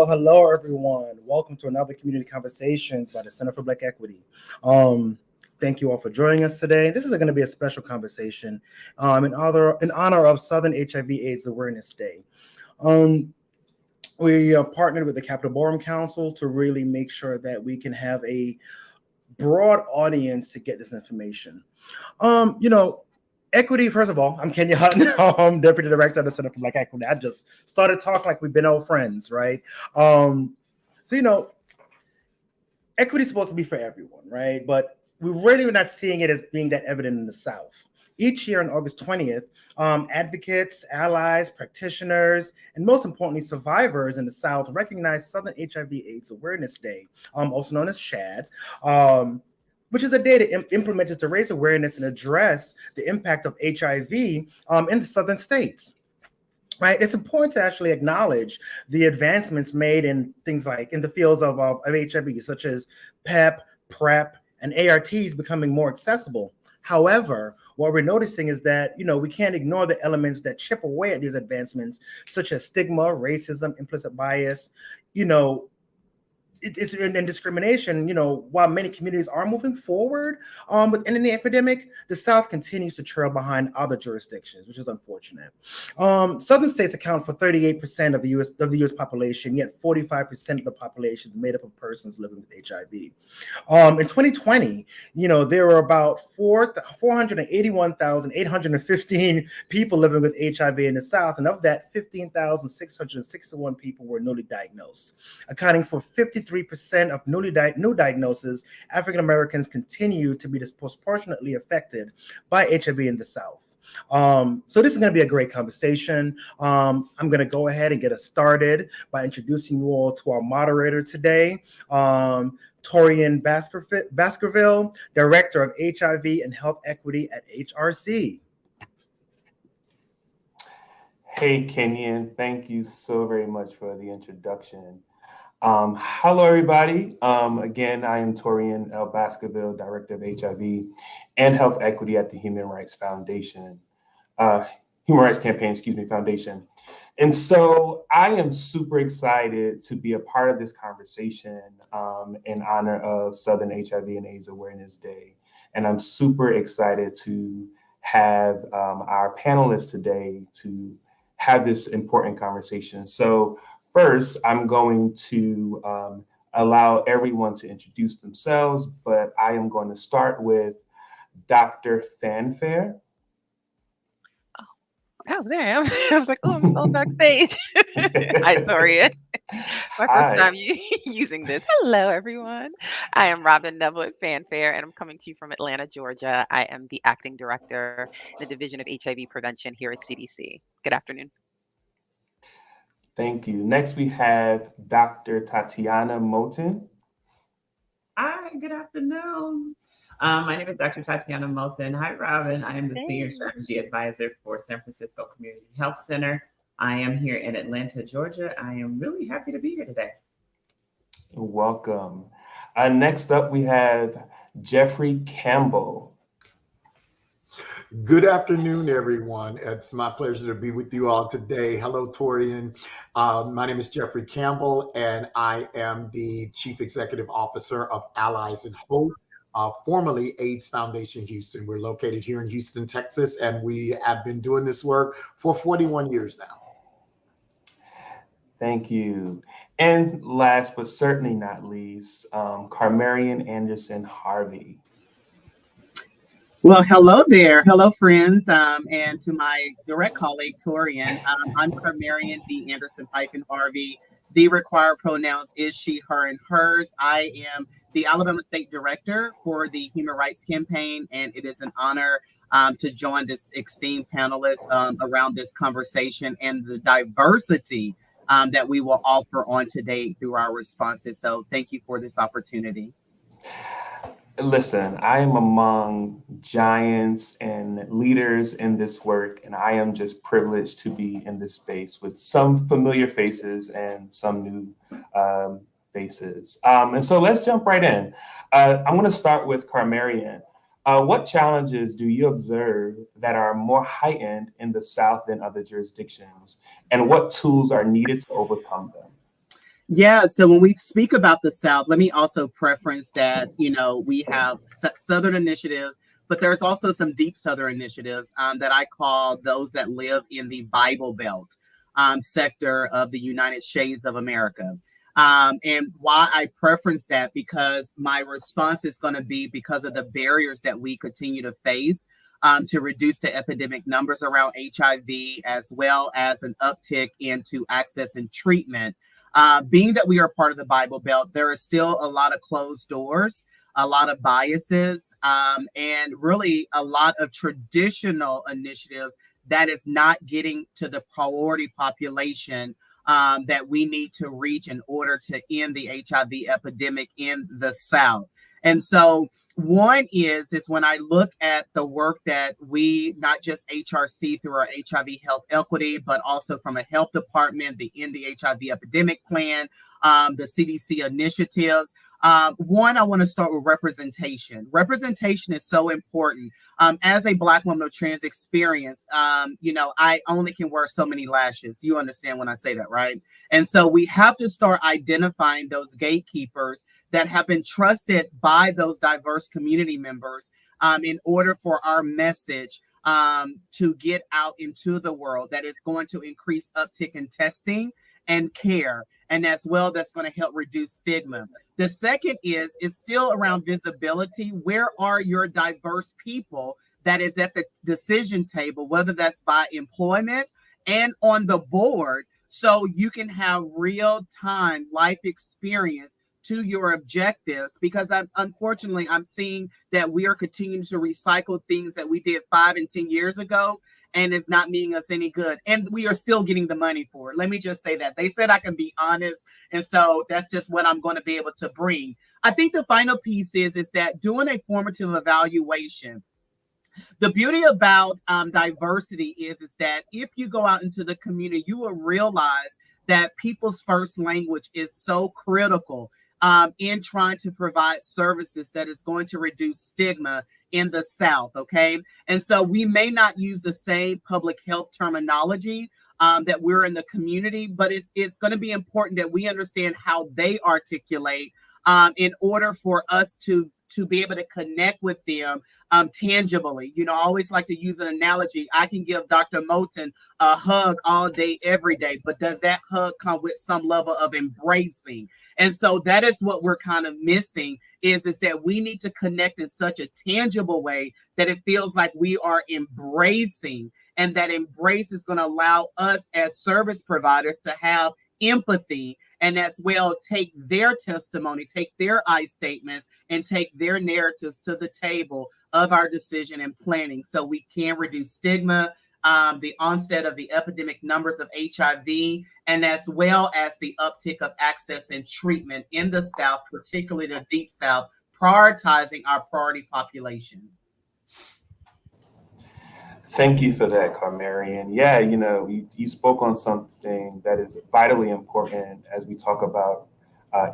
Hello, everyone. Welcome to another Community Conversations by the Center for Black Equity. Thank you all for joining us today. This is going to be a special conversation in honor of Southern HIV/AIDS Awareness Day. We partnered with the Capitol Ballroom Council to really make sure that we can have a broad audience to get this information. Equity, first of all, I'm Kenya Hutton. I'm Deputy Director of the Center for Black Equity. I just started talking like we've been old friends, right? Equity is supposed to be for everyone, right? But we're really not seeing it as being that evident in the South. Each year on August 20th, advocates, allies, practitioners, and most importantly, survivors in the South recognize Southern HIV/AIDS Awareness Day, also known as SHAD, which is a day implemented to raise awareness and address the impact of HIV in the Southern states. Right, it's important to actually acknowledge the advancements made in things like in the fields of HIV, such as PEP, PrEP, and ARTs becoming more accessible. However, what we're noticing is that, we can't ignore the elements that chip away at these advancements, such as stigma, racism, implicit bias, it's in discrimination, while many communities are moving forward with ending the epidemic, the South continues to trail behind other jurisdictions, which is unfortunate. Southern states account for 38% of the U.S. population, yet 45% of the population is made up of persons living with HIV. In 2020, there were about 481,815 people living with HIV in the South, and of that, 15,661 people were newly diagnosed, accounting for 53% of new diagnoses. African Americans continue to be disproportionately affected by HIV in the South. So this is going to be a great conversation. I'm going to go ahead and get us started by introducing you all to our moderator today, Torian Baskerville, Director of HIV and Health Equity at HRC. Hey, Kenyon, thank you so very much for the introduction. Hello, everybody. Again, I am Torian L. Baskerville, Director of HIV and Health Equity at the Human Rights Campaign, Foundation. And so I am super excited to be a part of this conversation in honor of Southern HIV and AIDS Awareness Day. And I'm super excited to have our panelists today to have this important conversation. So first, I'm going to allow everyone to introduce themselves, but I am going to start with Dr. Fanfare. Oh, there I am. I was like, oh, I'm on backstage. Hi, Torian. My first time using this. Hello, everyone. I am Robin Neville at Fanfare, and I'm coming to you from Atlanta, Georgia. I am the acting director in the Division of HIV Prevention here at CDC. Good afternoon. Thank you. Next, we have Dr. Tatiana Moten. Hi, good afternoon. My name is Dr. Tatiana Moten. Hi, Robin. I am the Senior Strategy Advisor for San Francisco Community Health Center. I am here in Atlanta, Georgia. I am really happy to be here today. Welcome. Next up, we have Jeffrey Campbell. Good afternoon, everyone. It's my pleasure to be with you all today. Hello, Torian. My name is Jeffrey Campbell, and I am the Chief Executive Officer of Allies in Hope, formerly AIDS Foundation Houston. We're located here in Houston, Texas, and we have been doing this work for 41 years now. Thank you. And last but certainly not least, Carmarian Anderson Harvey. Well, hello there. Hello, friends. And to my direct colleague, Torian, I'm Carmarian D. Anderson-Harvey. The required pronouns is she, her, and hers. I am the Alabama State Director for the Human Rights Campaign, and it is an honor to join this esteemed panelists around this conversation and the diversity that we will offer on today through our responses. So thank you for this opportunity. Listen, I am among giants and leaders in this work, and I am just privileged to be in this space with some familiar faces and some new faces. And so let's jump right in. I'm going to start with Carmarian. What challenges do you observe that are more heightened in the South than other jurisdictions, and what tools are needed to overcome them? Yeah, so when we speak about the South, let me also preference that, we have Southern initiatives, but there's also some deep Southern initiatives that I call those that live in the Bible Belt sector of the United States of America. And why I preference that, because my response is going to be because of the barriers that we continue to face to reduce the epidemic numbers around HIV, as well as an uptick into access and treatment. Being that we are part of the Bible Belt, there are still a lot of closed doors, a lot of biases, and really a lot of traditional initiatives that is not getting to the priority population that we need to reach in order to end the HIV epidemic in the South. And so one is when I look at the work that we, not just HRC through our HIV health equity, but also from a health department, the End the HIV Epidemic Plan, the CDC initiatives. One, I want to start with representation. Representation is so important. As a Black woman of trans experience, I only can wear so many lashes. You understand when I say that, right? And so we have to start identifying those gatekeepers that have been trusted by those diverse community members in order for our message to get out into the world, that is going to increase uptick in testing and care, and as well that's going to help reduce stigma. The second is still around visibility. Where are your diverse people that is at the decision table, whether that's by employment and on the board, so you can have real-time life experience to your objectives? Because unfortunately, I'm seeing that we are continuing to recycle things that we did 5 and 10 years ago, and it's not meaning us any good. And we are still getting the money for it. Let me just say that. They said I can be honest, and so that's just what I'm going to be able to bring. I think the final piece is that doing a formative evaluation. The beauty about diversity is that if you go out into the community, you will realize that people's first language is so critical in trying to provide services that is going to reduce stigma in the South, okay? And so we may not use the same public health terminology that we're in the community, but it's going to be important that we understand how they articulate in order for us to be able to connect with them tangibly. I always like to use an analogy. I can give Dr. Moulton a hug all day, every day, but does that hug come with some level of embracing? And so that is what we're kind of missing is that we need to connect in such a tangible way that it feels like we are embracing, and that embrace is going to allow us as service providers to have empathy, and as well take their testimony, take their I statements, and take their narratives to the table of our decision and planning, so we can reduce stigma, the onset of the epidemic numbers of HIV, and as well as the uptick of access and treatment in the South, particularly the Deep South, prioritizing our priority population. Thank you for that, Carmarian. Yeah, you spoke on something that is vitally important as we talk about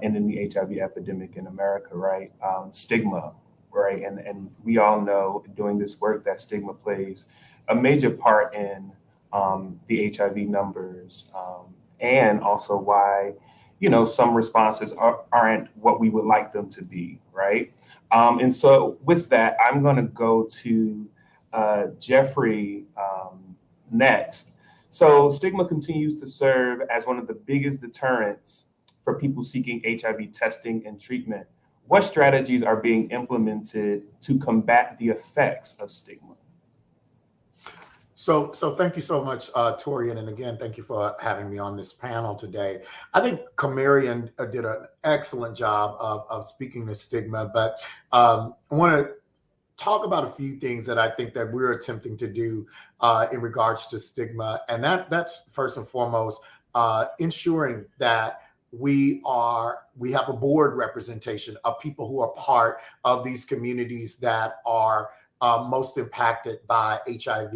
ending the HIV epidemic in America, right? Stigma, right? And we all know doing this work that stigma plays a major part in the HIV numbers, and also why, some responses aren't what we would like them to be, right? And so with that, I'm going to go to Jeffrey next. So stigma continues to serve as one of the biggest deterrents for people seeking HIV testing and treatment. What strategies are being implemented to combat the effects of stigma? So thank you so much, Torian. And again, thank you for having me on this panel today. I think Carmarian did an excellent job of speaking to stigma, but I want to talk about a few things that I think that we're attempting to do in regards to stigma. And that's first and foremost, ensuring that we have a board representation of people who are part of these communities that are most impacted by HIV.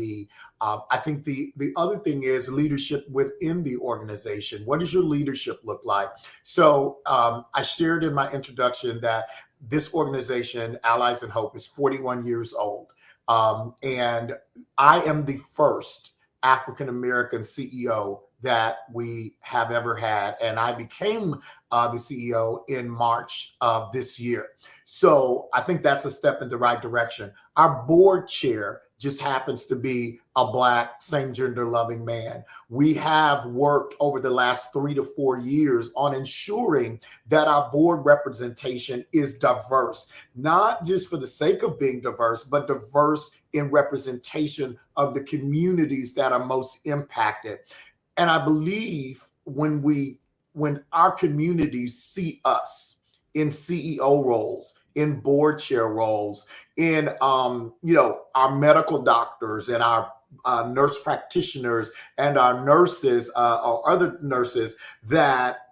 I think the other thing is leadership within the organization. What does your leadership look like? So I shared in my introduction that this organization, Allies in Hope, is 41 years old. And I am the first African-American CEO that we have ever had. And I became the CEO in March of this year. So I think that's a step in the right direction. Our board chair just happens to be a Black, same gender loving man. We have worked over the last 3 to 4 years on ensuring that our board representation is diverse, not just for the sake of being diverse, but diverse in representation of the communities that are most impacted. And I believe when our communities see us in CEO roles, in board chair roles, in our medical doctors and our nurse practitioners and our nurses or other nurses, that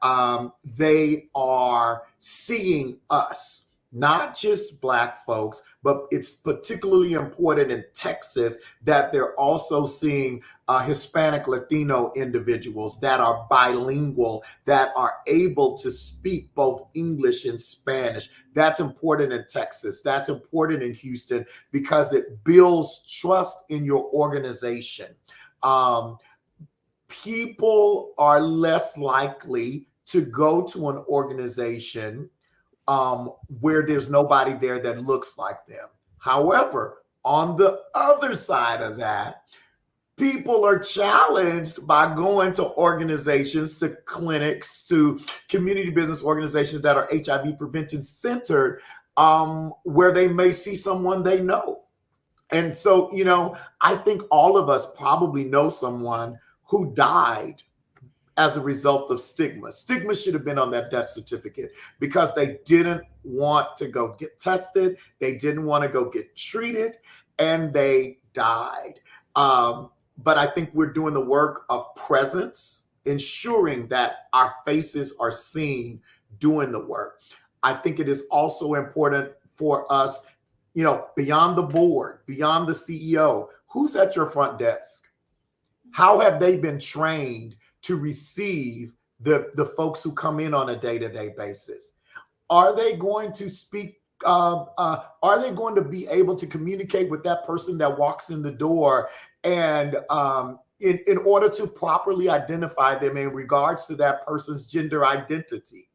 they are seeing us, not just Black folks, but it's particularly important in Texas that they're also seeing Hispanic Latino individuals that are bilingual, that are able to speak both English and Spanish. That's important in Texas. That's important in Houston because it builds trust in your organization. People are less likely to go to an organization where there's nobody there that looks like them. However, on the other side of that, people are challenged by going to organizations, to clinics, to community business organizations that are HIV prevention centered, where they may see someone they know. And so, I think all of us probably know someone who died as a result of stigma. Stigma should have been on that death certificate because they didn't want to go get tested. They didn't want to go get treated, and they died. But I think we're doing the work of presence, ensuring that our faces are seen doing the work. I think it is also important for us, beyond the board, beyond the CEO, who's at your front desk? How have they been trained to receive the folks who come in on a day-to-day basis? Are they going to speak? Are they going to be able to communicate with that person that walks in the door, and in order to properly identify them in regards to that person's gender identity?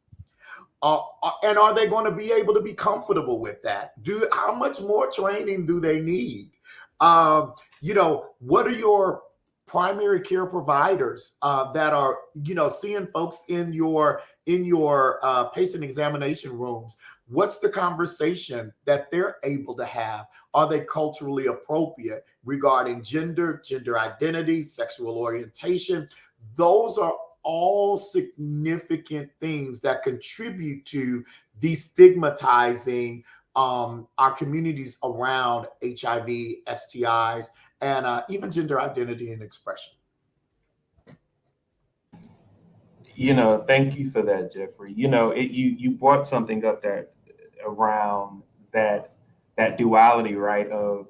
And are they going to be able to be comfortable with that? How much more training do they need? What are your primary care providers that are, seeing folks in your patient examination rooms? What's the conversation that they're able to have? Are they culturally appropriate regarding gender identity, sexual orientation? Those are all significant things that contribute to destigmatizing our communities around HIV, STIs, and even gender identity and expression. Thank you for that, Jeffrey. You brought something up that around that duality, right, of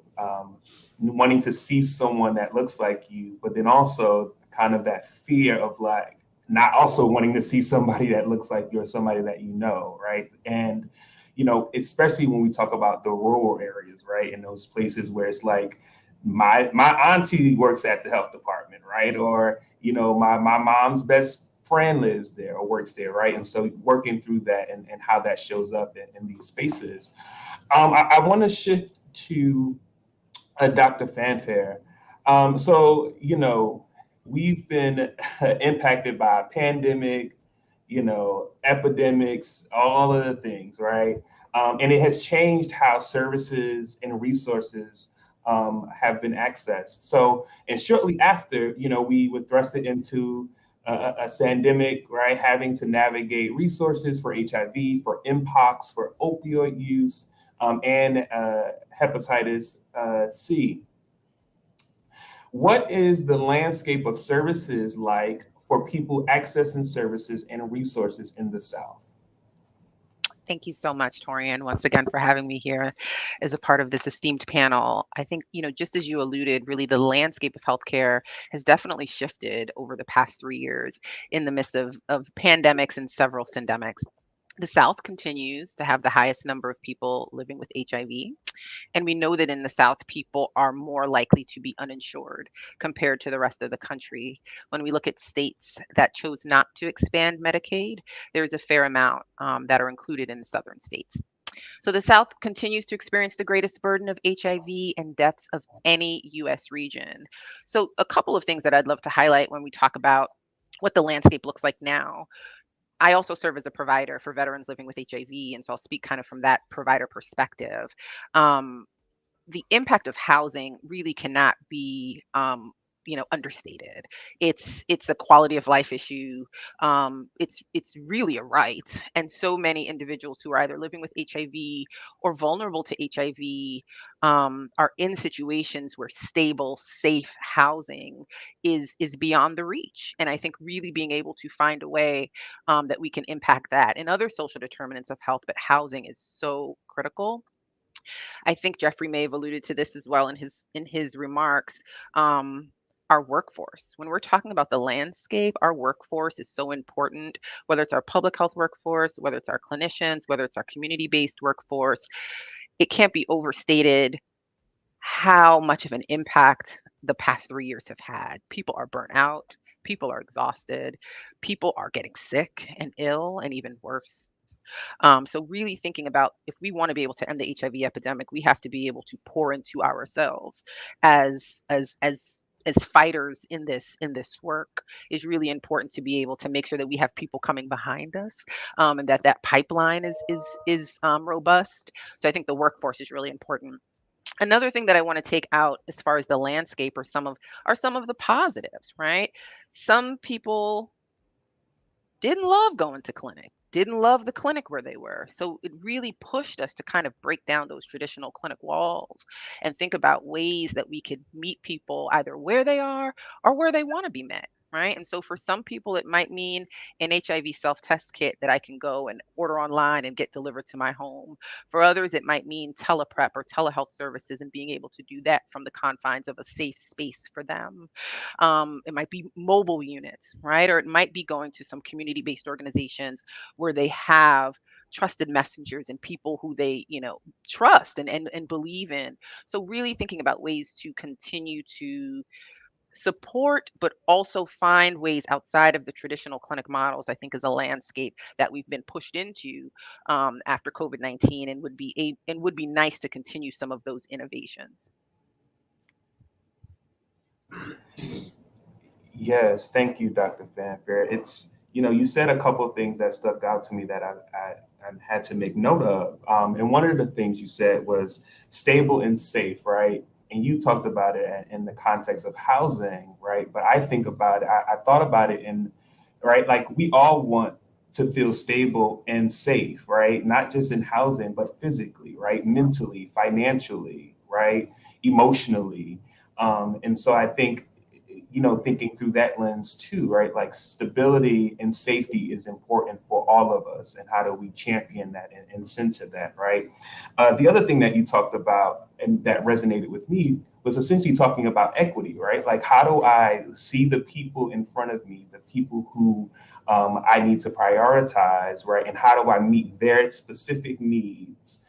wanting to see someone that looks like you, but then also kind of that fear of like not also wanting to see somebody that looks like you or somebody that right? And especially when we talk about the rural areas, right, in those places where it's like my auntie works at the health department, right, or my mom's best friend lives there or works there, right? And so working through that and how that shows up in these spaces. I want to shift to Dr. Fanfare. So, we've been impacted by a pandemic, epidemics, all of the things, right? And it has changed how services and resources have been accessed. So, and shortly after, we were thrusted into a pandemic, right? Having to navigate resources for HIV, for Mpox, for opioid use, and hepatitis C. What is the landscape of services like for people accessing services and resources in the South? Thank you so much, Torian, once again for having me here as a part of this esteemed panel. I think, just as you alluded, really the landscape of healthcare has definitely shifted over the past 3 years in the midst of pandemics and several syndemics. The South continues to have the highest number of people living with HIV. And we know that in the South, people are more likely to be uninsured compared to the rest of the country. When we look at states that chose not to expand Medicaid, there's a fair amount that are included in the Southern states. So the South continues to experience the greatest burden of HIV and deaths of any US region. So, a couple of things that I'd love to highlight when we talk about what the landscape looks like now. I also serve as a provider for veterans living with HIV, and so I'll speak kind of from that provider perspective. Um, the impact of housing really cannot be understated. It's a quality of life issue. It's really a right, and so many individuals who are either living with HIV or vulnerable to HIV are in situations where stable, safe housing is beyond the reach. And I think really being able to find a way that we can impact that and other social determinants of health, but housing is so critical. I think Jeffrey may have alluded to this as well in his remarks. Um, our workforce. When we're talking about the landscape, our workforce is so important, whether it's our public health workforce, whether it's our clinicians, whether it's our community-based workforce. It can't be overstated how much of an impact the past 3 years have had. People are burnt out, people are exhausted, people are getting sick and ill, and even worse. So really thinking about if we want to be able to end the HIV epidemic, we have to be able to pour into ourselves as fighters in this work. Is really important to be able to make sure that we have people coming behind us, and that pipeline is robust. So I think the workforce is really important. Another thing that I want to take out as far as the landscape are some of the positives, right? Some people didn't love going to clinic, didn't love the clinic where they were. So it really pushed us to kind of break down those traditional clinic walls and think about ways that we could meet people either where they are or where they want to be met. Right. And so for some people, it might mean an HIV self test kit that I can go and order online and get delivered to my home. For others, it might mean teleprep or telehealth services and being able to do that from the confines of a safe space for them. It might be mobile units, right? Or it might be going to some community based organizations where they have trusted messengers and people who they trust and believe in. So really thinking about ways to continue to support but also find ways outside of the traditional clinic models, I think, is a landscape that we've been pushed into after COVID-19, and would be nice to continue some of those innovations. Yes, thank you, Dr. Fanfare. You said a couple of things that stuck out to me that I had to make note of. And one of the things you said was stable and safe, right? And you talked about it in the context of housing, right? But I think about it, I thought about it right, like we all want to feel stable and safe, right? Not just in housing, but physically, right? Mentally, financially, right? Emotionally. And so I think thinking through that lens too, right? Like stability and safety is important for all of us. And how do we champion that and center that, right? The other thing that you talked about and that resonated with me was essentially talking about equity, right? Like, how do I see the people in front of me, the people who I need to prioritize, right? And how do I meet their specific needs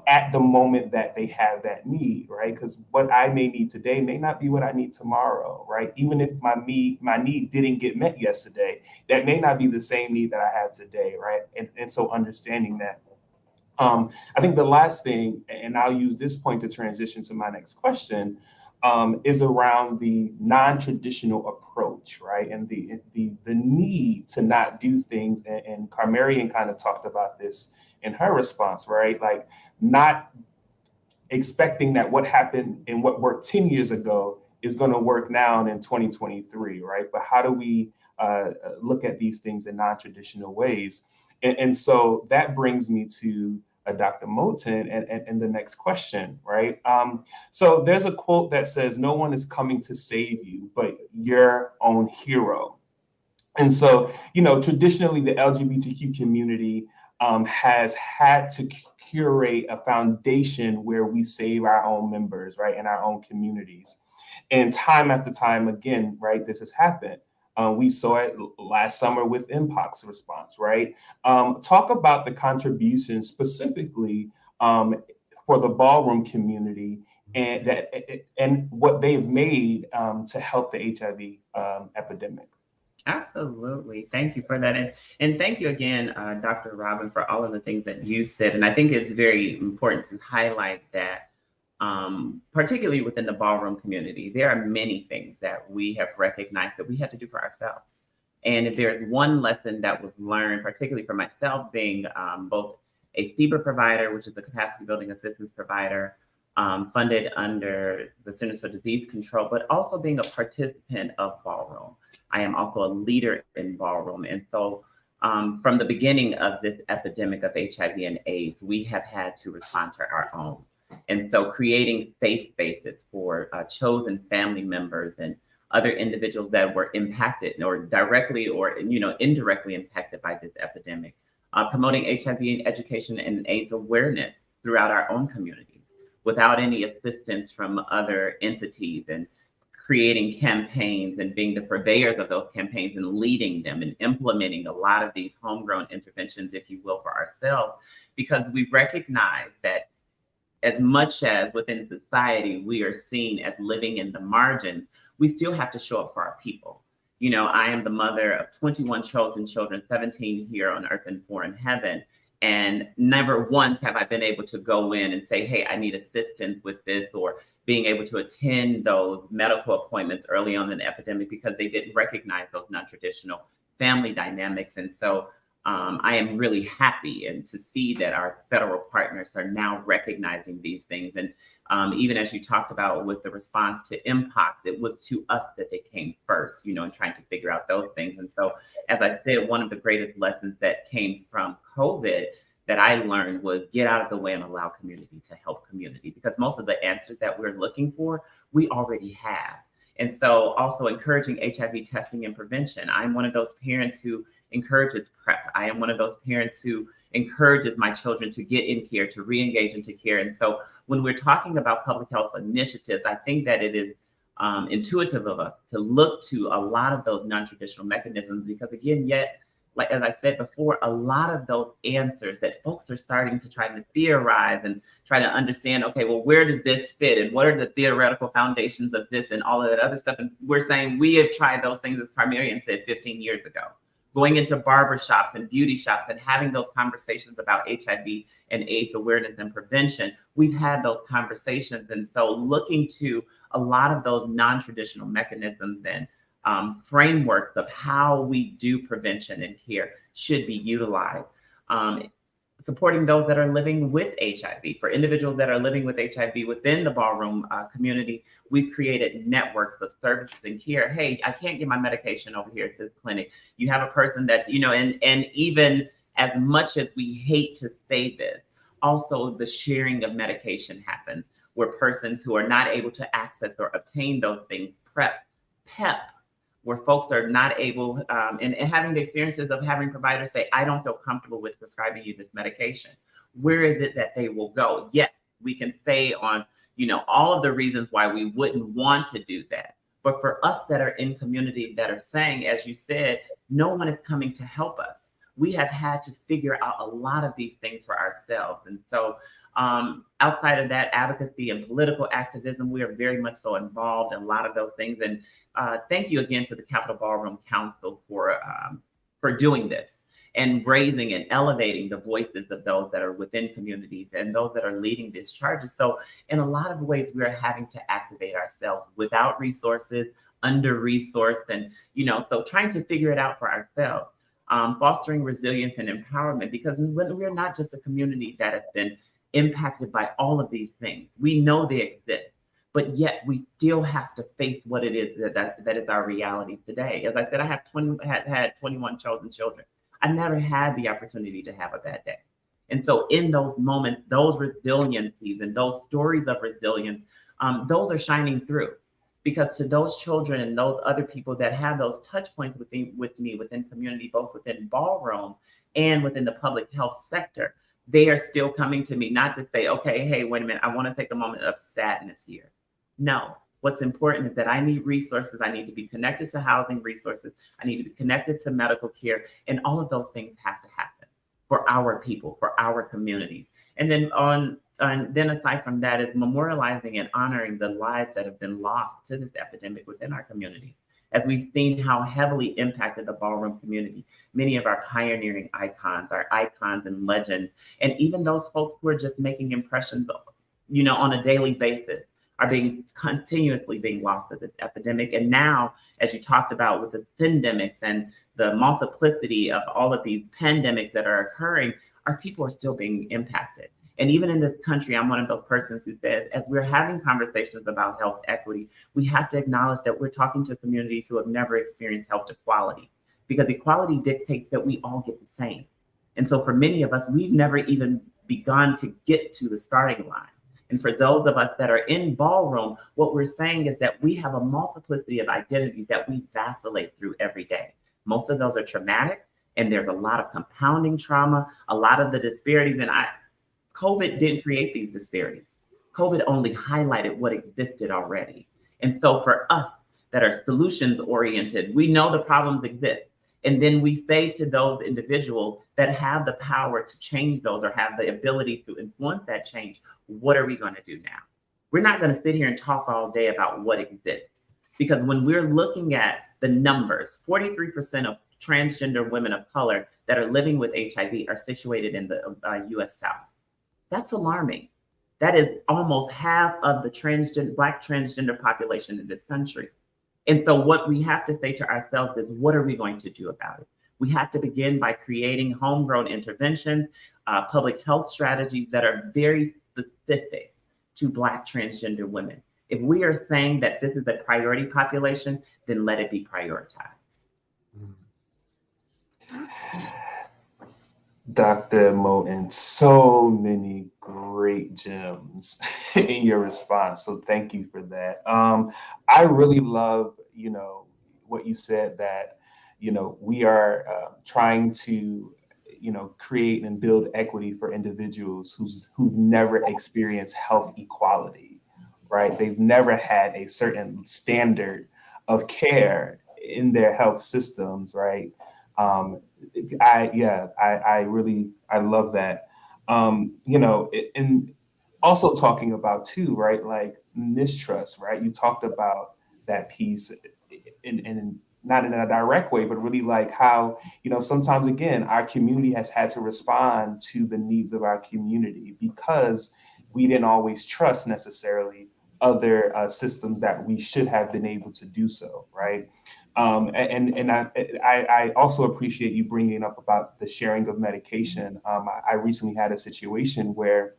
at the moment that they have that need, right? Because what I may need today may not be what I need tomorrow, right? Even if my need didn't get met yesterday, that may not be the same need that I have today, right? And so understanding that. I think the last thing, and I'll use this point to transition to my next question, is around the non-traditional approach, right? And the need to not do things. And Carmarian kind of talked about this in her response, right? Like not expecting that what happened and what worked 10 years ago is going to work now in 2023, right? But how do we look at these things in non-traditional ways? And so that brings me to Dr. Moulton and the next question, right? So there's a quote that says, "No one is coming to save you, but your own hero." And so, traditionally, the LGBTQ community has had to curate a foundation where we save our own members, right, in our own communities. And time after time, again, right, this has happened. We saw it last summer with MPOC's response, right? Talk about the contributions specifically for the ballroom community and what they've made to help the HIV epidemic. Absolutely. Thank you for that. And thank you again, Dr. Robin, for all of the things that you said. And I think it's very important to highlight that, particularly within the ballroom community, there are many things that we have recognized that we had to do for ourselves. And if there's one lesson that was learned, particularly for myself, being both a CBER provider, which is the capacity building assistance provider, funded under the Centers for Disease Control, but also being a participant of ballroom. I am also a leader in ballroom. And so from the beginning of this epidemic of HIV and AIDS, we have had to respond to our own. And so creating safe spaces for chosen family members and other individuals that were impacted or directly or indirectly impacted by this epidemic, promoting HIV education and AIDS awareness throughout our own communities without any assistance from other entities, and creating campaigns and being the purveyors of those campaigns and leading them and implementing a lot of these homegrown interventions, if you will, for ourselves, because we recognize that as much as within society we are seen as living in the margins, we still have to show up for our people. I am the mother of 21 chosen children, 17 here on earth and 4 in heaven. And never once have I been able to go in and say, hey, I need assistance with this, or being able to attend those medical appointments early on in the epidemic because they didn't recognize those non-traditional family dynamics. And so I am really happy and to see that our federal partners are now recognizing these things. And even as you talked about with the response to MPOX, it was to us that they came first, and trying to figure out those things. And so, as I said, one of the greatest lessons that came from COVID that I learned was get out of the way and allow community to help community, because most of the answers that we're looking for, we already have. And so also encouraging HIV testing and prevention. I'm one of those parents who encourages PrEP. I am one of those parents who encourages my children to get in care, to re-engage into care. And so when we're talking about public health initiatives, I think that it is intuitive of us to look to a lot of those non-traditional mechanisms, because again, like as I said before, a lot of those answers that folks are starting to try to theorize and try to understand, okay, well, where does this fit? And what are the theoretical foundations of this and all of that other stuff? And we're saying we have tried those things, as Carmarian said, 15 years ago. Going into barbershops and beauty shops and having those conversations about HIV and AIDS awareness and prevention, we've had those conversations. And so looking to a lot of those non-traditional mechanisms and frameworks of how we do prevention and care should be utilized. Supporting those that are living with HIV. For individuals that are living with HIV within the ballroom community, we've created networks of services and care. Hey, I can't get my medication over here at this clinic. You have a person that's, and even as much as we hate to say this, also the sharing of medication happens where persons who are not able to access or obtain those things, PrEP, PEP, where folks are not able, and having the experiences of having providers say, I don't feel comfortable with prescribing you this medication. Where is it that they will go? Yes, we can say on, all of the reasons why we wouldn't want to do that. But for us that are in community that are saying, as you said, no one is coming to help us. We have had to figure out a lot of these things for ourselves. And so outside of that, advocacy and political activism, we are very much so involved in a lot of those things. And thank you again to the Capitol Ballroom Council for doing this and raising and elevating the voices of those that are within communities and those that are leading these charges. So in a lot of ways, we are having to activate ourselves without resources, under-resourced, and, so trying to figure it out for ourselves, fostering resilience and empowerment, because we're not just a community that has been impacted by all of these things. We know they exist, but yet we still have to face what it is that is our realities today. As I said, I have had 21 chosen children. I never had the opportunity to have a bad day. And so in those moments, those resiliencies and those stories of resilience, those are shining through. Because to those children and those other people that have those touch points with me within community, both within ballroom and within the public health sector, they are still coming to me, not to say, okay, hey, wait a minute, I want to take a moment of sadness here. No, what's important is that I need resources. I need to be connected to housing resources. I need to be connected to medical care. And all of those things have to happen for our people, for our communities. And then aside from that is memorializing and honoring the lives that have been lost to this epidemic within our community. As we've seen how heavily impacted the ballroom community, many of our pioneering icons, our icons and legends, and even those folks who are just making impressions, on a daily basis, are continuously being lost to this epidemic. And now, as you talked about with the syndemics and the multiplicity of all of these pandemics that are occurring, our people are still being impacted. And even in this country, I'm one of those persons who says, as we're having conversations about health equity, we have to acknowledge that we're talking to communities who have never experienced health equality, because equality dictates that we all get the same. And so for many of us, we've never even begun to get to the starting line. And for those of us that are in ballroom, what we're saying is that we have a multiplicity of identities that we vacillate through every day. Most of those are traumatic, and there's a lot of compounding trauma, a lot of the disparities. And COVID didn't create these disparities. COVID only highlighted what existed already. And so for us that are solutions oriented, we know the problems exist. And then we say to those individuals that have the power to change those or have the ability to influence that change, what are we going to do now? We're not going to sit here and talk all day about what exists. Because when we're looking at the numbers, 43% of transgender women of color that are living with HIV are situated in the US South. That's alarming. That is almost half of the Black transgender population in this country. And so what we have to say to ourselves is, what are we going to do about it? We have to begin by creating homegrown interventions, public health strategies that are very specific to Black transgender women. If we are saying that this is a priority population, then let it be prioritized. Dr. Moten, so many great gems in your response. So thank you for that. I really love, what you said, that, we are trying to, create and build equity for individuals who've never experienced health equality, right? They've never had a certain standard of care in their health systems, right? I love that. And also talking about too, right? Like mistrust, right? You talked about that piece in not in a direct way, but really like how, sometimes again, our community has had to respond to the needs of our community because we didn't always trust necessarily other systems that we should have been able to do so, right? And I also appreciate you bringing up about the sharing of medication. I recently had a situation where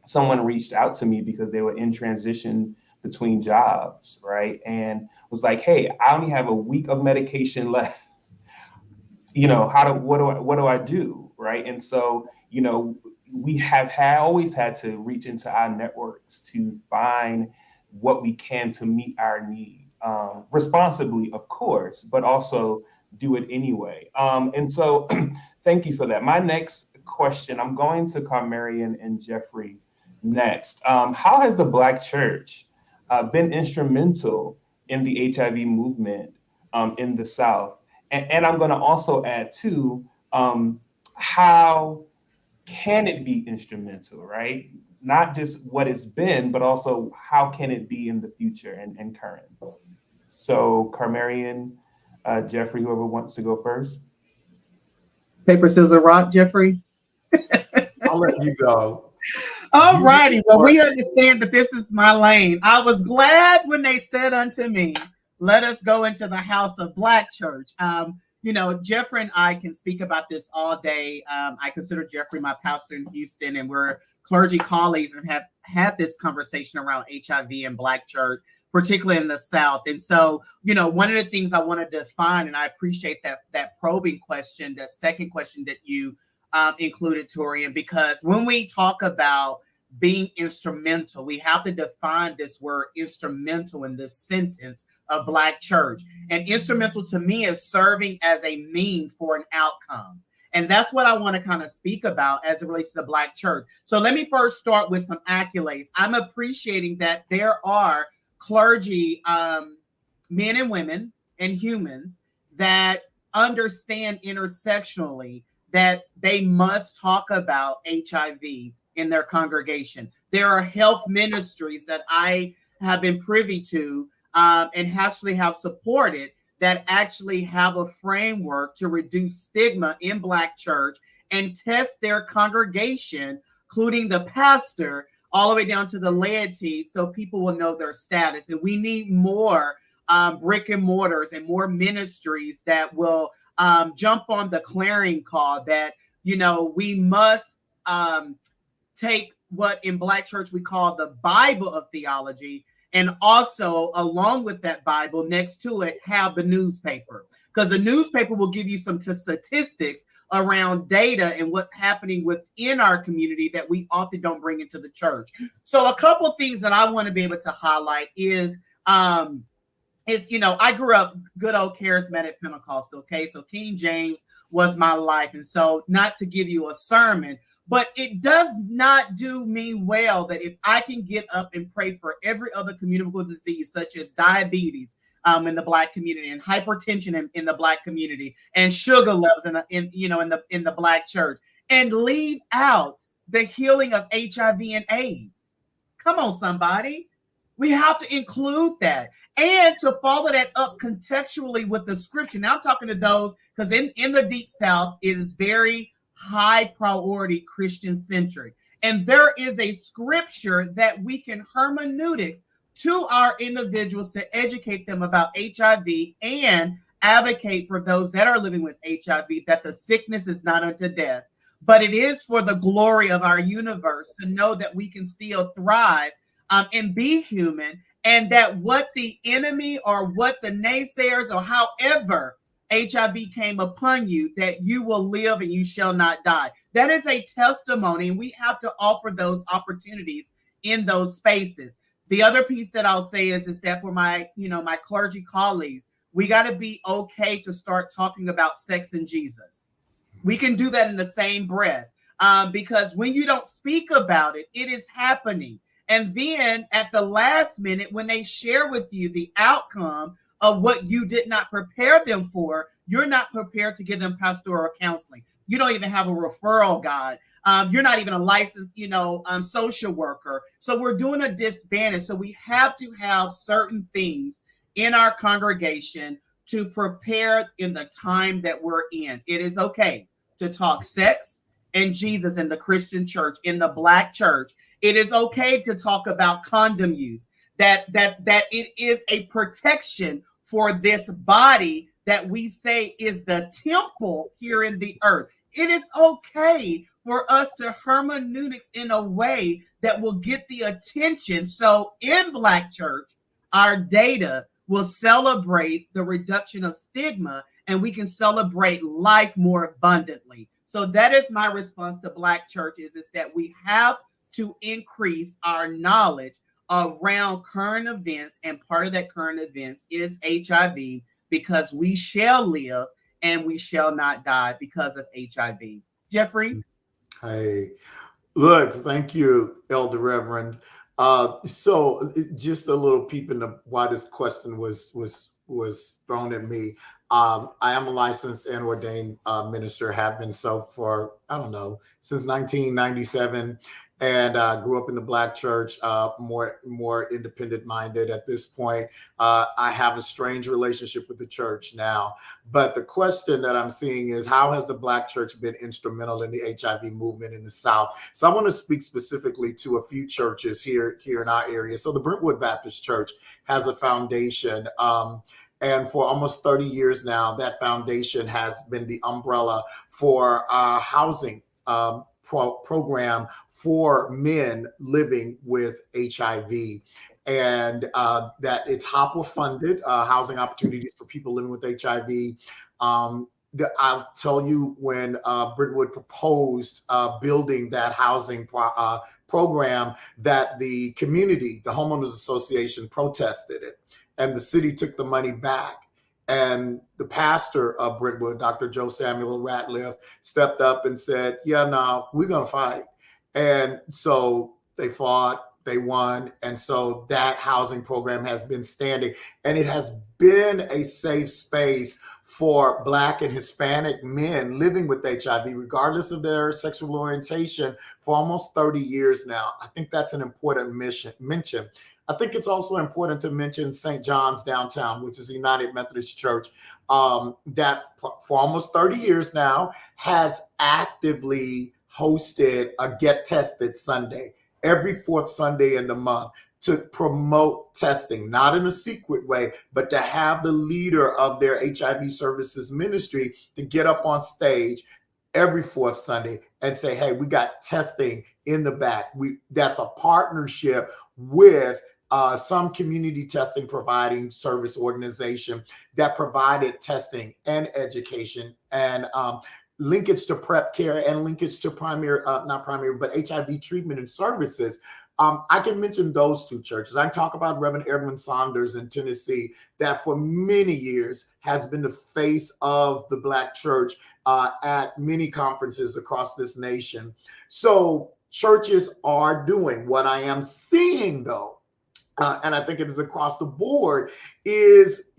someone reached out to me because they were in transition between jobs, right? And was like, hey, I only have a week of medication left. What do I do, right? And so, we have always had to reach into our networks to find what we can to meet our need, responsibly, of course, but also do it anyway. And so thank you for that. My next question, I'm going to Carmarian and Jeffrey next. How has the Black church been instrumental in the HIV movement in the South? And I'm going to also add too, how can it be instrumental, right? Not just what it's been, but also how can it be in the future and current? So Carmarian, Jeffrey, whoever wants to go first. Paper, scissors, rock, Jeffrey. I'll let you go. All righty. Well, we understand that this is my lane. I was glad when they said unto me, let us go into the house of Black church. Jeffrey and I can speak about this all day. I consider Jeffrey my pastor in Houston, and we're clergy colleagues and have had this conversation around HIV and Black church, particularly in the South. And so, one of the things I wanted to define, and I appreciate that probing question, that second question that you included, Torian, because when we talk about being instrumental, we have to define this word instrumental in this sentence of Black church. And instrumental to me is serving as a mean for an outcome. And that's what I want to kind of speak about as it relates to the Black church. So let me first start with some accolades. I'm appreciating that there are clergy, men and women and humans that understand intersectionally that they must talk about HIV in their congregation. There are health ministries that I have been privy to and actually have supported that actually have a framework to reduce stigma in Black church and test their congregation, including the pastor, all the way down to the laity, so people will know their status. And we need more brick and mortars and more ministries that will jump on the clarion call that, you know, we must take what in Black church we call the Bible of theology, and also along with that Bible next to it have the newspaper, because the newspaper will give you some statistics around data and what's happening within our community that we often don't bring into the church. So a couple of things that I want to be able to highlight is you know, I grew up good old charismatic Pentecostal, okay? So King James was my life. And so not to give you a sermon, but it does not do me well that if I can get up and pray for every other communicable disease, such as diabetes in the Black community, and hypertension in the Black community, and sugar levels in the Black church, and leave out the healing of HIV and AIDS. Come on, somebody. We have to include that and to follow that up contextually with the scripture. Now I'm talking to those, because in the Deep South, it is very high priority Christian centric. And there is a scripture that we can hermeneutics to our individuals to educate them about HIV and advocate for those that are living with HIV, that the sickness is not unto death, but it is for the glory of our universe to know that we can still thrive and be human, and that what the enemy or what the naysayers or however HIV came upon you, that you will live and you shall not die. That is a testimony, and we have to offer those opportunities in those spaces. The other piece that I'll say is that for my clergy colleagues, we got to be okay to start talking about sex and Jesus. We can do that in the same breath, because when you don't speak about it, it is happening. And then at the last minute, when they share with you the outcome of what you did not prepare them for, you're not prepared to give them pastoral counseling. You don't even have a referral guide. You're not even a licensed, social worker. So we're doing a disadvantage. So we have to have certain things in our congregation to prepare in the time that we're in. It is okay to talk sex and Jesus in the Christian church, in the Black church. It is okay to talk about condom use, that it is a protection for this body that we say is the temple here in the earth. It is okay for us to hermeneutics in a way that will get the attention. So in Black church, our data will celebrate the reduction of stigma, and we can celebrate life more abundantly. So that is my response to Black churches, is that we have to increase our knowledge around current events, and part of that current events is HIV, because we shall live and we shall not die because of HIV. Jeffrey? Hey, look, thank you, Elder Reverend. So just a little peep into why this question was thrown at me. I am a licensed and ordained minister, have been so for, I don't know, since 1997. And grew up in the Black church, more independent minded at this point. I have a strange relationship with the church now. But the question that I'm seeing is, how has the Black church been instrumental in the HIV movement in the South? So I want to speak specifically to a few churches here in our area. So the Brentwood Baptist Church has a foundation. And for almost 30 years now, that foundation has been the umbrella for housing program for men living with HIV, and that it's HOPWA funded, housing opportunities for people living with HIV. I'll tell you when Brentwood proposed building that housing program, that the community, the homeowners association, protested it, and the city took the money back. And the pastor of Brentwood, Dr. Joe Samuel Ratliff, stepped up and said, "Yeah, no, we're gonna fight." And so they fought. They won. And so that housing program has been standing, and it has been a safe space for Black and Hispanic men living with HIV, regardless of their sexual orientation, for almost 30 years now. I think that's an important mention. I think it's also important to mention St. John's downtown, which is a United Methodist Church, that for almost 30 years now has actively hosted a Get Tested Sunday every fourth Sunday in the month to promote testing, not in a secret way, but to have the leader of their HIV services ministry to get up on stage every fourth Sunday and say, "Hey, we got testing in the back." That's a partnership with some community testing providing service organization that provided testing and education and linkage to PrEP care and linkage to not primary, but HIV treatment and services. I can mention those two churches. I talk about Reverend Edwin Saunders in Tennessee, that for many years has been the face of the Black church at many conferences across this nation. So churches are doing. What I am seeing, though, and I think it is across the board, is,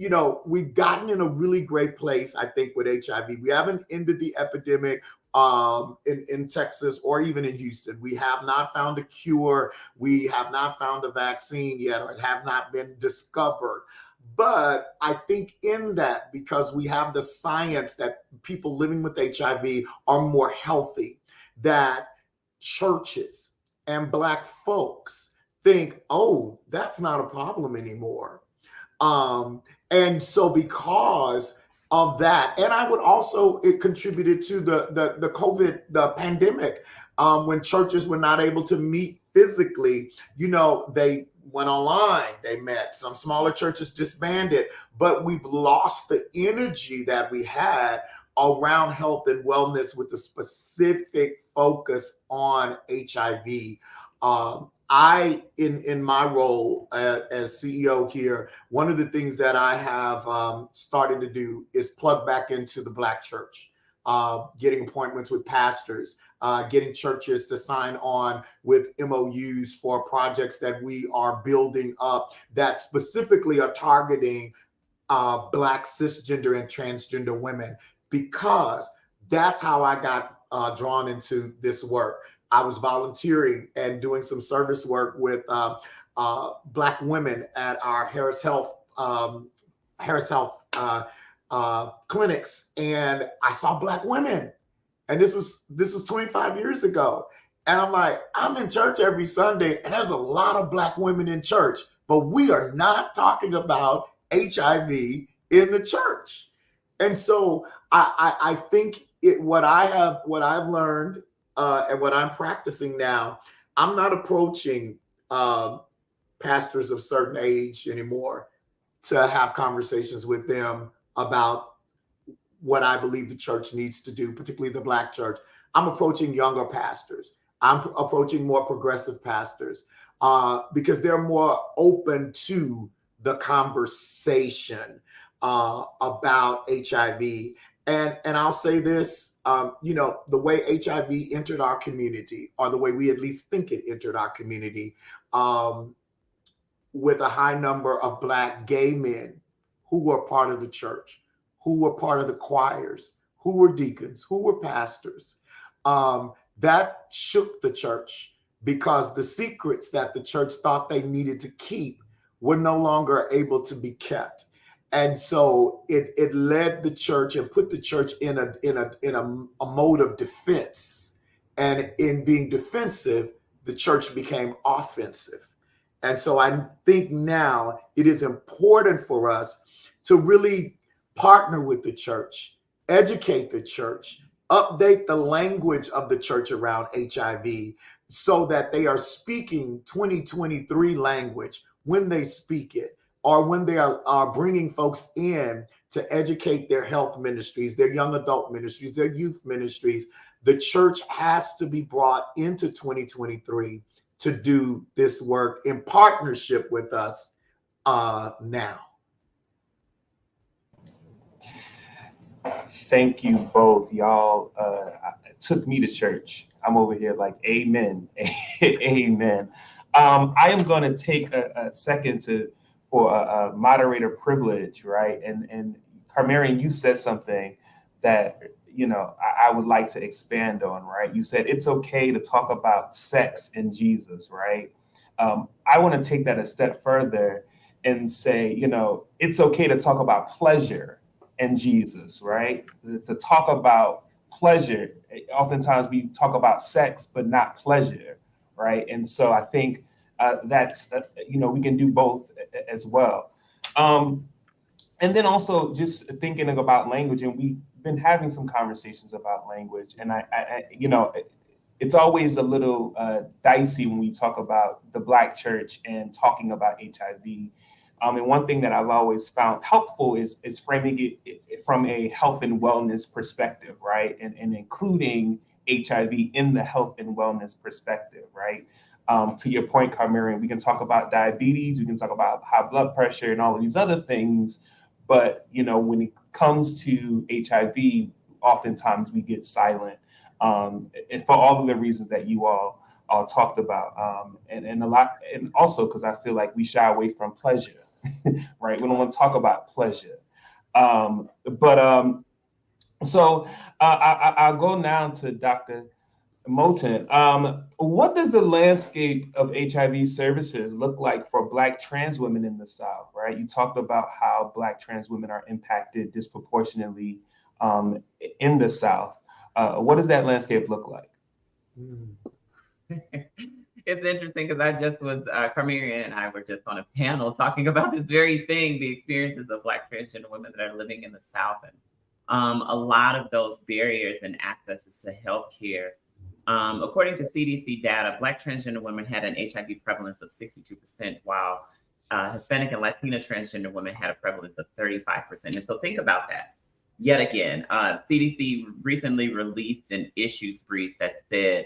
we've gotten in a really great place, I think, with HIV. We haven't ended the epidemic in Texas or even in Houston. We have not found a cure. We have not found a vaccine yet, or it have not been discovered. But I think in that, because we have the science that people living with HIV are more healthy, that churches and Black folks think, "Oh, that's not a problem anymore." And so because of that, and I would also, it contributed to the COVID, the pandemic, when churches were not able to meet physically, they went online, they met. Some smaller churches disbanded, but we've lost the energy that we had around health and wellness with a specific focus on HIV. In my role as CEO here, one of the things that I have started to do is plug back into the Black church, getting appointments with pastors, getting churches to sign on with MOUs for projects that we are building up that specifically are targeting Black cisgender and transgender women, because that's how I got drawn into this work. I was volunteering and doing some service work with Black women at our Harris Health clinics, and I saw Black women, and this was 25 years ago. And I'm like, I'm in church every Sunday, and there's a lot of Black women in church, but we are not talking about HIV in the church. And so I think what I've learned. And what I'm practicing now, I'm not approaching pastors of certain age anymore to have conversations with them about what I believe the church needs to do, particularly the Black church. I'm approaching younger pastors. I'm approaching more progressive pastors because they're more open to the conversation about HIV. And I'll say this, the way HIV entered our community, or the way we at least think it entered our community, with a high number of Black gay men who were part of the church, who were part of the choirs, who were deacons, who were pastors, that shook the church, because the secrets that the church thought they needed to keep were no longer able to be kept. And so it led the church and put the church in a mode of defense. And in being defensive, the church became offensive. And so I think now it is important for us to really partner with the church, educate the church, update the language of the church around HIV so that they are speaking 2023 language when they speak it, or when they are bringing folks in to educate their health ministries, their young adult ministries, their youth ministries. The church has to be brought into 2023 to do this work in partnership with us now. Thank you both. Y'all took me to church. I'm over here like, amen. Amen. I am going to take a second for a moderator privilege, right? And Carmarian, you said something that, you know, I would like to expand on, right? You said it's okay to talk about sex and Jesus, right? I want to take that a step further and say, you know, it's okay to talk about pleasure and Jesus, right? To talk about pleasure. Oftentimes we talk about sex, but not pleasure, right? And so I think that's, you know, we can do both as well. And then also just thinking about language, and we've been having some conversations about language, and I you know, it's always a little dicey when we talk about the Black church and talking about HIV. And one thing that I've always found helpful is framing it from a health and wellness perspective, right? And including HIV in the health and wellness perspective, right? To your point, Carmarian, we can talk about diabetes, we can talk about high blood pressure and all of these other things. But, you know, when it comes to HIV, oftentimes we get silent. And for all of the reasons that you all talked about. And a lot, and also because I feel like we shy away from pleasure. Right? We don't want to talk about pleasure. So I'll go now to Dr. Moten. What does the landscape of HIV services look like for Black trans women in the South, right? You talked about how Black trans women are impacted disproportionately in the South. What does that landscape look like? It's interesting because I just was, Carmarian and I were just on a panel talking about this very thing, the experiences of Black transgender women that are living in the South. And a lot of those barriers and accesses to healthcare. According to CDC data, Black transgender women had an HIV prevalence of 62%, while Hispanic and Latina transgender women had a prevalence of 35%. And so think about that. Yet again, CDC recently released an issues brief that said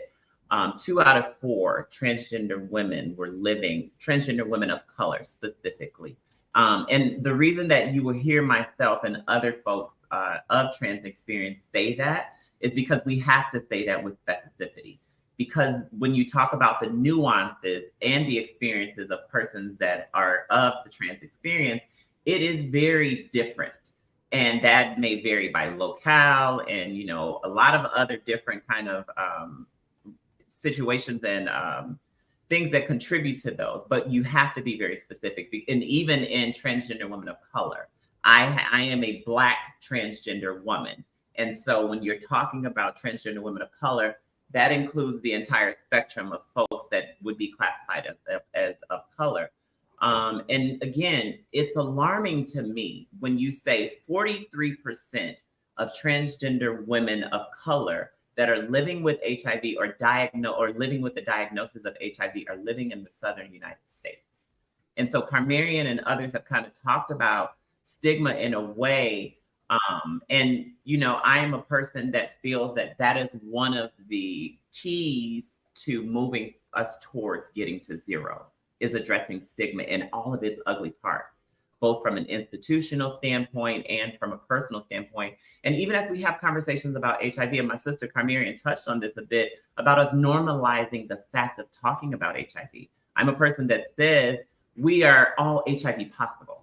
2 out of 4 transgender women were living, transgender women of color specifically. And the reason that you will hear myself and other folks of trans experience say that is because we have to say that with specificity. Because when you talk about the nuances and the experiences of persons that are of the trans experience, it is very different. And that may vary by locale and, you know, a lot of other different kind of situations and things that contribute to those, but you have to be very specific. And even in transgender women of color, I am a Black transgender woman. And so when you're talking about transgender women of color, that includes the entire spectrum of folks that would be classified as of color. And again, it's alarming to me when you say 43% of transgender women of color that are living with HIV or living with the diagnosis of HIV are living in the Southern United States. And so Carmarian and others have kind of talked about stigma in a way. And, you know, I am a person that feels that that is one of the keys to moving us towards getting to zero, is addressing stigma in all of its ugly parts, both from an institutional standpoint and from a personal standpoint. And even as we have conversations about HIV, and my sister Carmarian touched on this a bit, about us normalizing the fact of talking about HIV. I'm a person that says we are all HIV possible.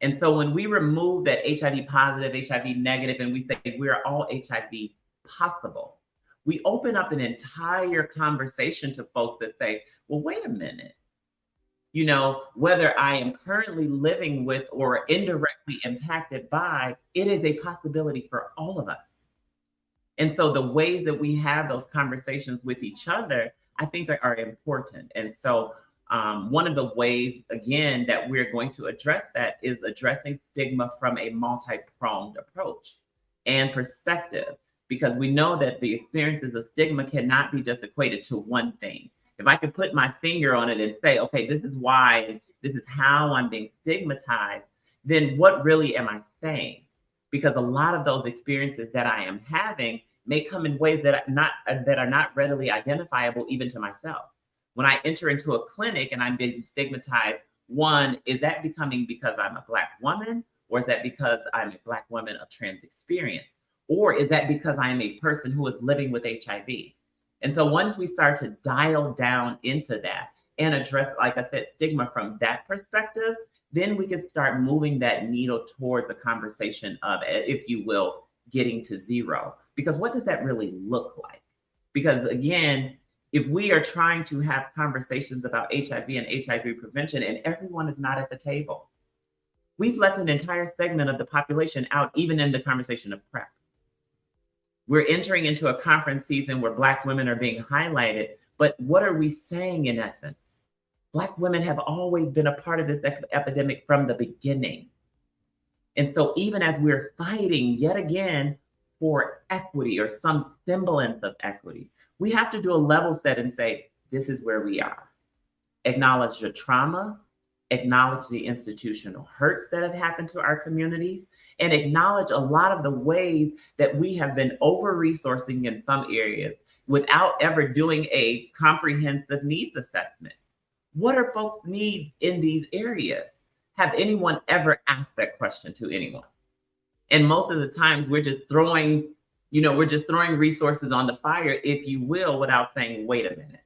And so when we remove that HIV positive, HIV negative, and we say we're all HIV possible, we open up an entire conversation to folks that say, well, wait a minute. You know, whether I am currently living with or indirectly impacted by, it is a possibility for all of us. And so the ways that we have those conversations with each other, I think are important. And so one of the ways, again, that we're going to address that is addressing stigma from a multi-pronged approach and perspective, because we know that the experiences of stigma cannot be just equated to one thing. If I could put my finger on it and say, okay, this is why, this is how I'm being stigmatized, then what really am I saying? Because a lot of those experiences that I am having may come in ways that are not readily identifiable even to myself. When I enter into a clinic and I'm being stigmatized, one, is that becoming because I'm a Black woman, or is that because I'm a Black woman of trans experience? Or is that because I am a person who is living with HIV? And so once we start to dial down into that and address, like I said, stigma from that perspective, then we can start moving that needle towards a conversation of, if you will, getting to zero. Because what does that really look like? Because again, if we are trying to have conversations about HIV and HIV prevention and everyone is not at the table, we've left an entire segment of the population out, even in the conversation of PrEP. We're entering into a conference season where Black women are being highlighted, but what are we saying in essence? Black women have always been a part of this epidemic from the beginning. And so even as we're fighting yet again for equity or some semblance of equity, we have to do a level set and say, this is where we are. Acknowledge the trauma, acknowledge the institutional hurts that have happened to our communities, and acknowledge a lot of the ways that we have been over-resourcing in some areas without ever doing a comprehensive needs assessment. What are folks' needs in these areas? Have anyone ever asked that question to anyone? And most of the times we're just throwing resources on the fire, if you will, without saying, wait a minute,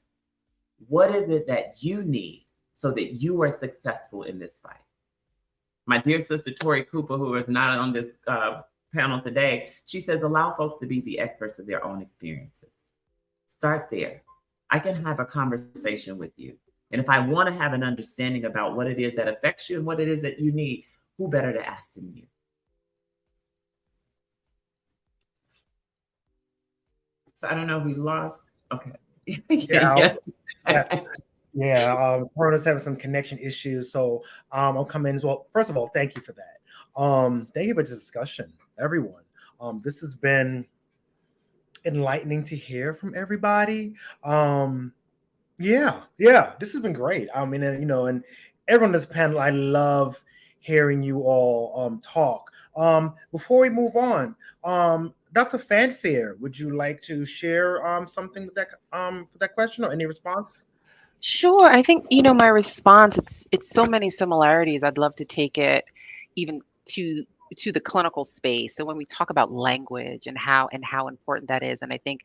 what is it that you need so that you are successful in this fight? My dear sister, Tori Cooper, who is not on this panel today, she says, allow folks to be the experts of their own experiences. Start there. I can have a conversation with you. And if I want to have an understanding about what it is that affects you and what it is that you need, who better to ask than you? So I don't know if we lost. Okay. Yes. Yeah. Corona's having some connection issues, so I'll come in as well. First of all, thank you for that. Thank you for this discussion, everyone. This has been enlightening to hear from everybody. Yeah, this has been great. I mean, and everyone on this panel, I love hearing you all talk. Before we move on, Dr. Fanfare, would you like to share something with that for that question or any response? Sure. I think, my response, it's so many similarities. I'd love to take it even to the clinical space. So when we talk about language and how important that is, and I think,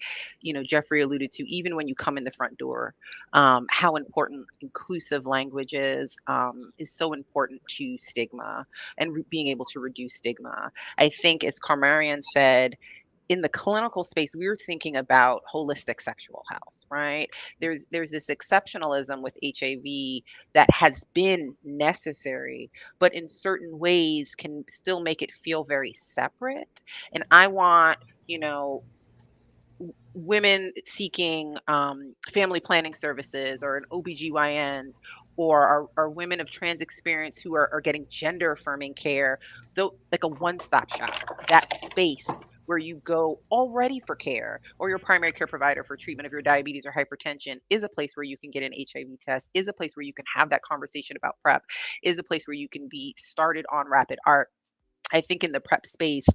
Jeffrey alluded to, even when you come in the front door, how important inclusive language is so important to stigma and being able to reduce stigma. I think, as Carmarian said, in the clinical space, we're thinking about holistic sexual health, right? There's this exceptionalism with HIV that has been necessary, but in certain ways can still make it feel very separate. And I want, you know, women seeking family planning services or an OBGYN or are women of trans experience who are getting gender affirming care, though, like a one-stop shop, that space where you go already for care, or your primary care provider for treatment of your diabetes or hypertension is a place where you can get an HIV test, is a place where you can have that conversation about PrEP, is a place where you can be started on rapid ART. I think in the PrEP space,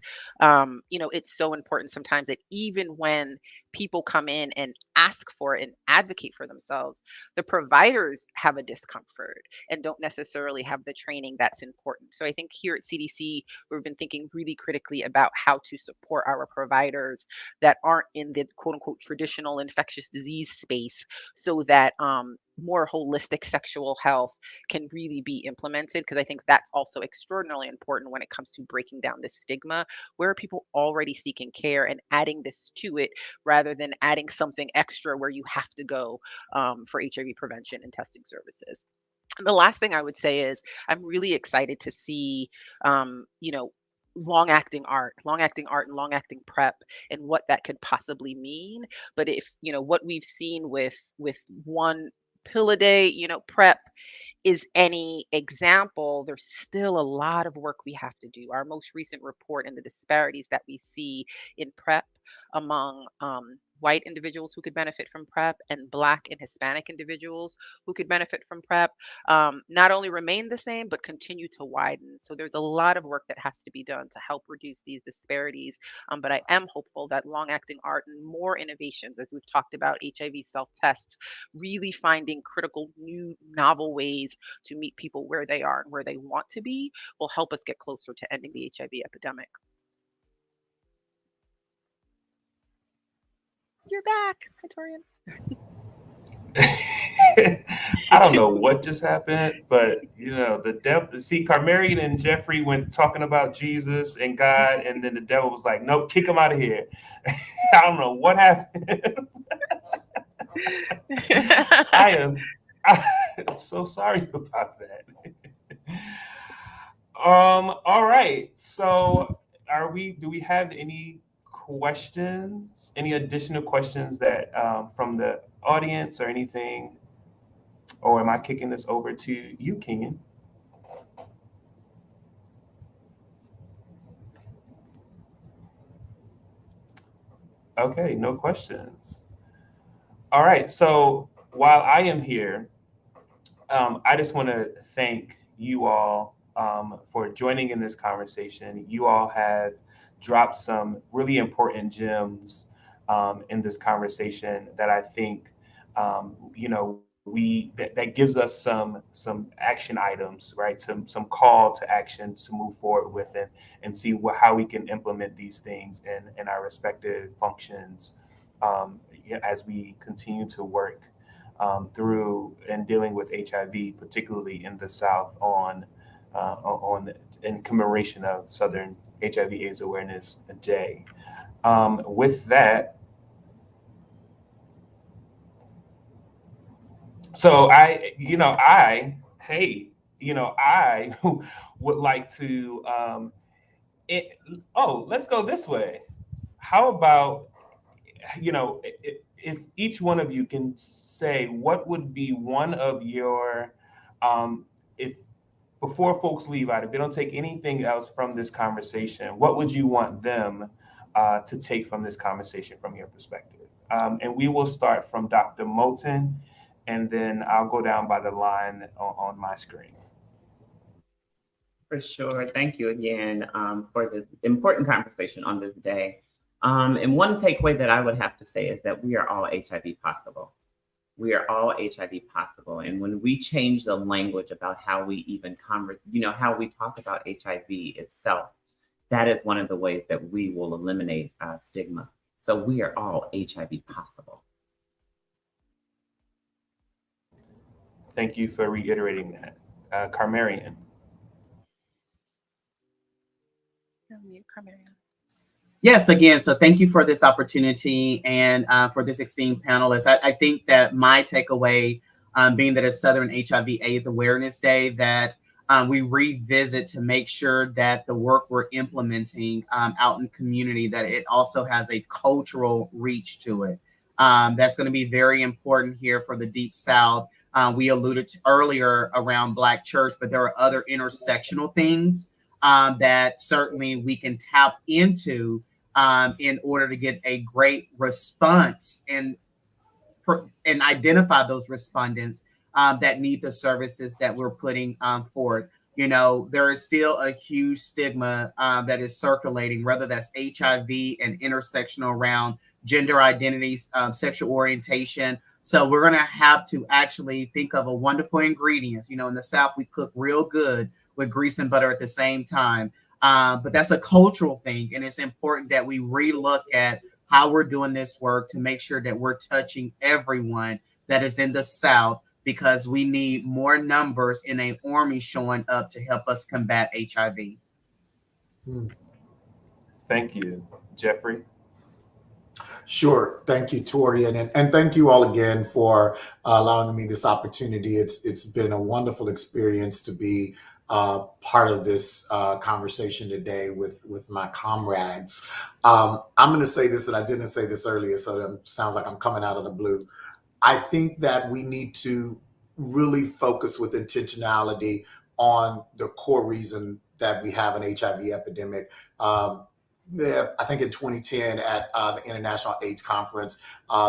it's so important sometimes that even when people come in and ask for it and advocate for themselves, the providers have a discomfort and don't necessarily have the training that's important. So I think here at CDC, we've been thinking really critically about how to support our providers that aren't in the quote unquote traditional infectious disease space so that more holistic sexual health can really be implemented, because I think that's also extraordinarily important when it comes to breaking down this stigma. Where are people already seeking care and adding this to it rather than adding something extra where you have to go for HIV prevention and testing services? And the last thing I would say is I'm really excited to see, long acting art and long acting PrEP and what that could possibly mean. But if, what we've seen with one pill a day, PrEP is any example, there's still a lot of work we have to do. Our most recent report and the disparities that we see in PrEP among white individuals who could benefit from PrEP and Black and Hispanic individuals who could benefit from PrEP not only remain the same, but continue to widen. So there's a lot of work that has to be done to help reduce these disparities. But I am hopeful that long acting art and more innovations, as we've talked about HIV self tests, really finding critical, new, novel ways to meet people where they are and where they want to be will help us get closer to ending the HIV epidemic. You're back, Hi, Torian. I don't know what just happened, but the devil. See, Carmarian and Jeffrey went talking about Jesus and God, and then the devil was like, "Nope, kick him out of here." I don't know what happened. I'm so sorry about that. All right. So, do we have any questions? Any additional questions that from the audience or anything? Or am I kicking this over to you, Kenyon? Okay, no questions. All right. So while I am here, I just want to thank you all for joining in this conversation. You all have dropped some really important gems in this conversation that I think, that gives us some action items, right? Some call to action to move forward with and see how we can implement these things in our respective functions as we continue to work through and dealing with HIV, particularly in the South, in commemoration of Southern HIV/AIDS Awareness Day. With that, so I would like to. Let's go this way. How about if each one of you can say what would be one of your, if before folks leave out, if they don't take anything else from this conversation, what would you want them to take from this conversation from your perspective? And we will start from Dr. Moulton, and then I'll go down by the line on my screen. For sure. Thank you again for this important conversation on this day. And one takeaway that I would have to say is that we are all HIV possible. We are all HIV possible. And when we change the language about how we even how we talk about HIV itself, that is one of the ways that we will eliminate stigma. So we are all HIV possible. Thank you for reiterating that. Carmarian. Yes, again, so thank you for this opportunity and for this esteemed panelist. I think that my takeaway, being that it's Southern HIV/AIDS Awareness Day, that we revisit to make sure that the work we're implementing out in the community, that it also has a cultural reach to it. That's going to be very important here for the Deep South. We alluded to earlier around Black church, but there are other intersectional things that certainly we can tap into in order to get a great response and identify those respondents that need the services that we're putting forward. There is still a huge stigma that is circulating, whether that's HIV and intersectional around gender identities, sexual orientation. So we're going to have to actually think of a wonderful ingredients. In the South, we cook real good with grease and butter at the same time. But that's a cultural thing. And it's important that we relook at how we're doing this work to make sure that we're touching everyone that is in the South, because we need more numbers in an army showing up to help us combat HIV. Thank you. Jeffrey? Sure. Thank you, Torian. And thank you all again for allowing me this opportunity. It's been a wonderful experience to be part of this conversation today with my comrades. I'm going to say this, and I didn't say this earlier, so it sounds like I'm coming out of the blue. I think that we need to really focus with intentionality on the core reason that we have an HIV epidemic. I think in 2010 at the International AIDS Conference,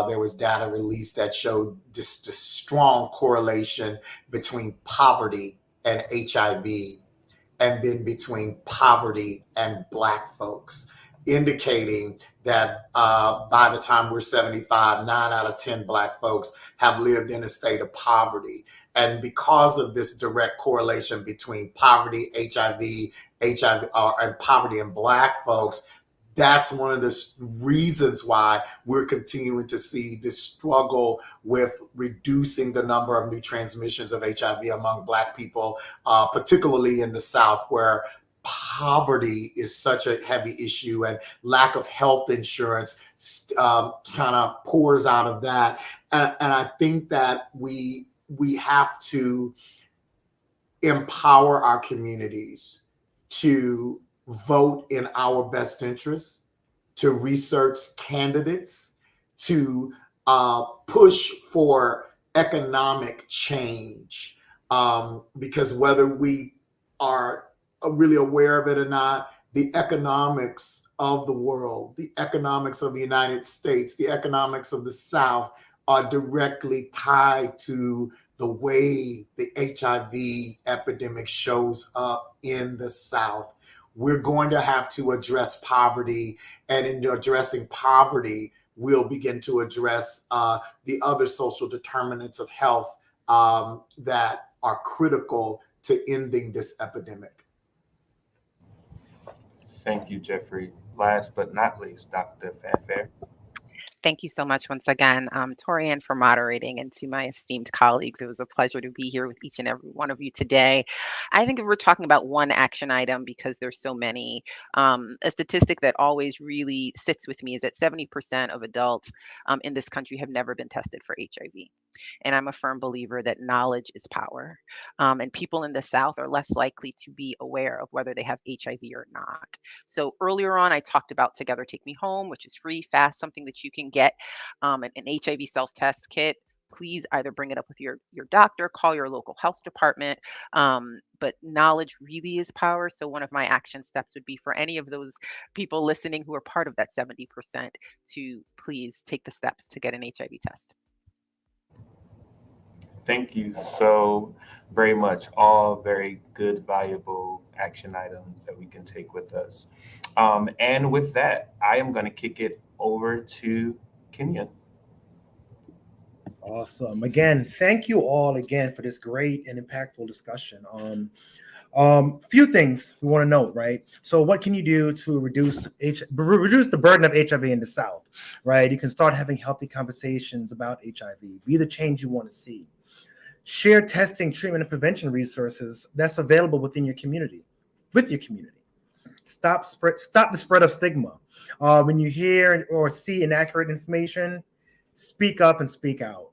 there was data released that showed this strong correlation between poverty and HIV, and then between poverty and Black folks, indicating that by the time we're 75, 9 out of 10 Black folks have lived in a state of poverty. And because of this direct correlation between poverty, HIV, and poverty in Black folks, that's one of the reasons why we're continuing to see this struggle with reducing the number of new transmissions of HIV among Black people, particularly in the South, where poverty is such a heavy issue and lack of health insurance kind of pours out of that. And I think that we have to empower our communities to vote in our best interests, to research candidates, to push for economic change. Because whether we are really aware of it or not, the economics of the world, the economics of the United States, the economics of the South are directly tied to the way the HIV epidemic shows up in the South. We're going to have to address poverty, and in addressing poverty, we'll begin to address the other social determinants of health that are critical to ending this epidemic. Thank you, Jeffrey. Last but not least, Dr. Fanfare. Thank you so much once again, Torian, for moderating, and to my esteemed colleagues. It was a pleasure to be here with each and every one of you today. I think if we're talking about one action item, because there's so many, a statistic that always really sits with me is that 70% of adults in this country have never been tested for HIV. And I'm a firm believer that knowledge is power. And people in the South are less likely to be aware of whether they have HIV or not. So earlier on, I talked about Together Take Me Home, which is free, fast, something that you can get, an HIV self-test kit. Please either bring it up with your doctor, call your local health department. But knowledge really is power. So one of my action steps would be for any of those people listening who are part of that 70% to please take the steps to get an HIV test. Thank you so very much. All very good, valuable action items that we can take with us. And with that, I am going to kick it over to Kenyon. Awesome. Again, thank you all again for this great and impactful discussion. Few things we want to note, right? So what can you do to reduce the burden of HIV in the South, right? You can start having healthy conversations about HIV. Be the change you want to see. Share testing, treatment, and prevention resources that's available within your community, with your community. Stop the spread of stigma. When you hear or see inaccurate information, speak up and speak out.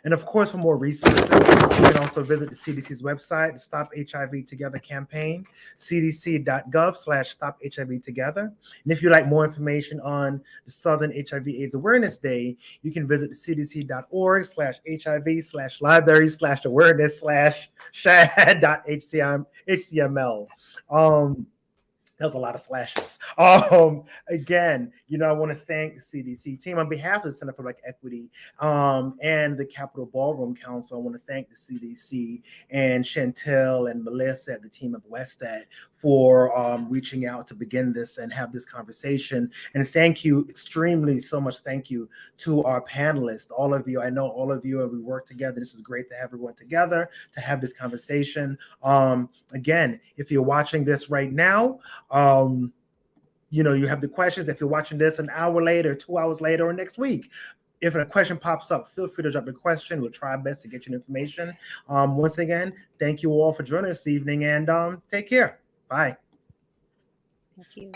And of course, for more resources, you can also visit the CDC's website, the Stop HIV Together campaign, cdc.gov/Stop HIV Together. And if you'd like more information on the Southern HIV/AIDS Awareness Day, you can visit the cdc.org/HIV/library/awareness/shad.html. There's a lot of slashes. Again, I want to thank the CDC team on behalf of the Center for Black Equity and the Capitol Ballroom Council. I want to thank the CDC and Chantel and Melissa at the team of WestEd for reaching out to begin this and have this conversation. And thank you extremely so much. Thank you to our panelists, all of you. I know all of you, and we work together. This is great to have everyone together to have this conversation. Again, if you're watching this right now, you have the questions. If you're watching this an hour later, 2 hours later, or next week, if a question pops up, feel free to drop a question. We'll try our best to get you information. Once again, thank you all for joining us this evening, and take care. Bye. Thank you.